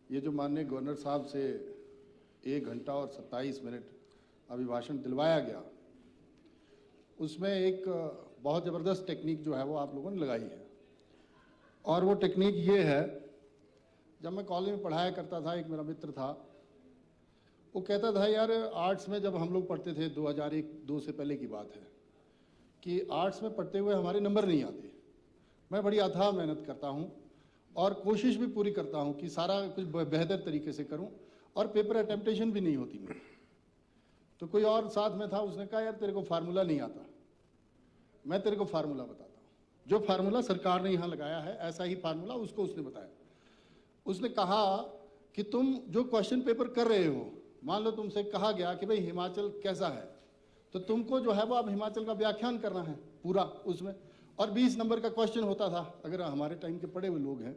ये जो माननीय गवर्नर साहब से 1 घंटा और 27 मिनट अभिभाषण दिलवाया गया, उसमें एक बहुत ज़बरदस्त टेक्निक जो है वो आप लोगों ने लगाई है। और वो टेक्निक ये है, जब मैं कॉलेज में पढ़ाया करता था, एक मेरा मित्र था, वो कहता था यार आर्ट्स में जब हम लोग पढ़ते थे 2001-2 से पहले की बात है कि आर्ट्स में पढ़ते हुए हमारे नंबर नहीं आते। मैं बड़ी अथाह मेहनत करता हूँ और कोशिश भी पूरी करता हूँ कि सारा कुछ बेहतर तरीके से करूँ और पेपर अटेम्प्टेशन भी नहीं होती मेरी। तो कोई और साथ में था, उसने कहा यार तेरे को फार्मूला नहीं आता, मैं तेरे को फार्मूला बताता हूँ। जो फार्मूला सरकार ने यहाँ लगाया है ऐसा ही फार्मूला उसको उसने बताया। उसने कहा कि तुम जो क्वेश्चन पेपर कर रहे हो, मान लो तुमसे कहा गया कि भाई हिमाचल कैसा है, तो तुमको जो है वो अब हिमाचल का व्याख्यान करना है पूरा उसमें, और 20 नंबर का क्वेश्चन होता था। अगर हमारे टाइम के पढ़े हुए लोग हैं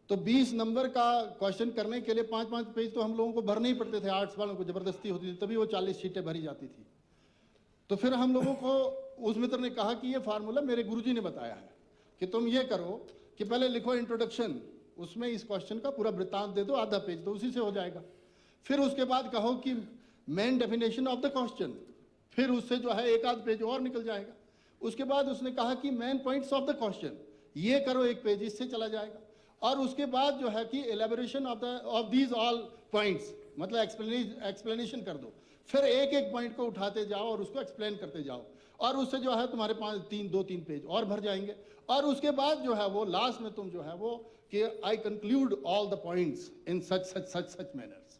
तो 20 नंबर का क्वेश्चन करने के लिए 5-5 पेज तो हम लोगों को भरने ही पड़ते थे। आर्ट्स वालों को जबरदस्ती होती थी, तभी वो 40 शीटें भरी जाती थी। तो फिर हम लोगों को उस मित्र ने कहा कि ये फार्मूला मेरे गुरुजी ने बताया है कि तुम ये करो कि पहले लिखो इंट्रोडक्शन, उसमें इस क्वेश्चन का पूरा वृत्तांत दे दो, आधा पेज, तो उसी से हो जाएगा। फिर उसके बाद कहो कि main definition of the question, फिर उससे जो है एक आध पेज और निकल जाएगा। उसके बाद उसने कहा कि main points of the question, ये करो, एक पेज इससे चला जाएगा। और उसके बाद जो है कि elaboration of these all points, मतलब एक्सप्लेनेशन कर दो। फिर एक एक पॉइंट को उठाते जाओ और उसको एक्सप्लेन करते जाओ, और उससे जो है तुम्हारे 2-3 पेज और भर जाएंगे। और उसके बाद जो है वो लास्ट में तुम जो है वो कि I conclude all the points in such manners.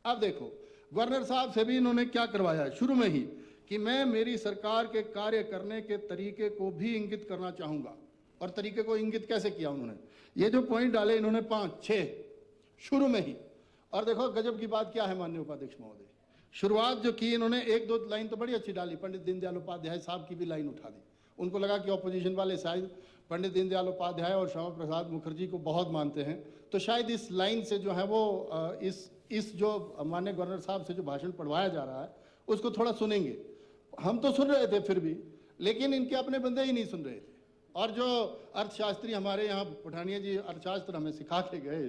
अब देखो गवर्नर साहब से भी इन्होंने क्या करवाया है शुरू में ही कि मैं मेरी सरकार के कार्य करने के तरीके को भी इंगित करना चाहूंगा। और तरीके को इंगित कैसे किया उन्होंने, ये जो पॉइंट डाले इन्होंने 5-6 शुरू में ही। और देखो गजब की बात क्या है माननीय उपाध्यक्ष महोदय, शुरुआत जो की इन्होंने 1-2 लाइन तो बड़ी अच्छी डाली, पंडित दीनदयाल उपाध्याय साहब की भी लाइन उठा दी। उनको लगा कि ऑपोजिशन वाले शायद पंडित दीनदयाल उपाध्याय और श्यामा प्रसाद मुखर्जी को बहुत मानते हैं, तो शायद इस लाइन से जो है वो इस जो माननीय गवर्नर साहब से जो भाषण पढ़वाया जा रहा है उसको थोड़ा सुनेंगे। हम तो सुन रहे थे फिर भी, लेकिन इनके अपने बंदे ही नहीं सुन रहे थे। और जो अर्थशास्त्री हमारे यहाँ पठानिया जी अर्थशास्त्र हमें सिखा के गए,